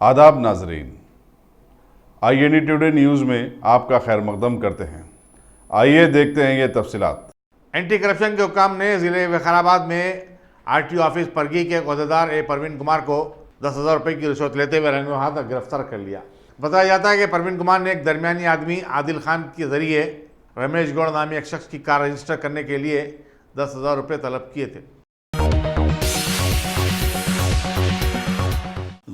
आदाब नाजरीन, INE today news में आपका खैर मकदम करते हैं। आइए देखते हैं ये तफसीलात। एंटी करप्शन के हुक्म ने ज़िले विकाराबाद में RTO ऑफिस परगी के अहदेदार परवीन कुमार को 10,000 रुपये की रिश्वत लेते हुए रंगों हाथ गिरफ्तार कर लिया। बताया जाता है कि परवीन कुमार ने एक दरमियानी आदमी आदिल खान के जरिए रमेश गौड़ नामी एक शख्स की कार रजिस्टर करने के लिए 10,000 रुपये तलब किए थे।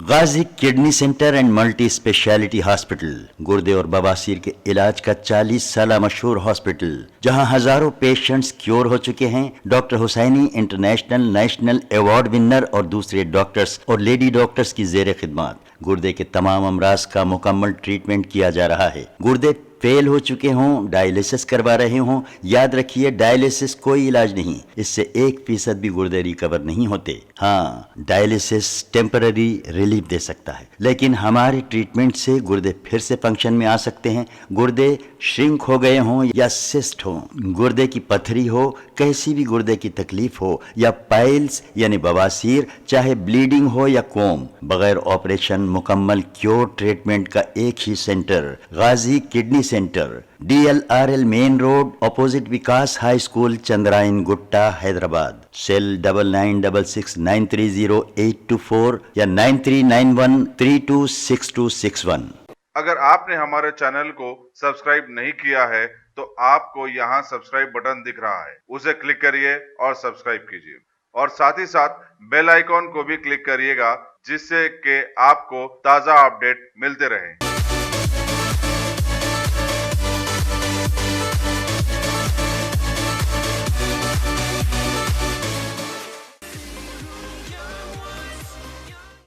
Ghazi kidney centre and multi speciality hospital गुर्दे और बवासीर के इलाज का 40 साल मशहूर हॉस्पिटल, जहां हजारों पेशेंट्स क्योर हो चुके हैं। Doctor Hussaini international national award winner और दूसरे डॉक्टर्स और लेडी डॉक्टर्स की जेर खिदमत गुर्दे के तमाम अमराज का मुकम्मल ट्रीटमेंट किया जा रहा है। गुर्दे फेल हो चुके हों, डायलिसिस करवा रहे हों, याद रखिए डायलिसिस कोई इलाज नहीं, इससे 1% भी गुर्दे रिकवर नहीं होते। हाँ, डायलिसिस टेम्पररी रिलीफ दे सकता है, लेकिन हमारे ट्रीटमेंट से गुर्दे फिर से फंक्शन में आ सकते हैं। गुर्दे श्रिंक हो गए हों या सिस्ट हो, गुर्दे की पथरी हो, कैसी भी गुर्दे की तकलीफ हो या पाइल्स यानी बवासीर, चाहे ब्लीडिंग हो या कोम, बगैर ऑपरेशन मुकम्मल क्योर ट्रीटमेंट का एक ही centre, Ghazi kidney centre, DLRL main road, opposite Vikas high school, Chandrayangutta, Hyderabad. Cell 9966930824 या 9391326261। अगर आपने हमारे चैनल को सब्सक्राइब नहीं किया है तो आपको यहाँ सब्सक्राइब बटन दिख रहा है, उसे क्लिक करिए और सब्सक्राइब कीजिए, और साथ ही साथ बेल आइकॉन को भी क्लिक करिएगा, जिससे कि आपको ताज़ा अपडेट मिलते रहें।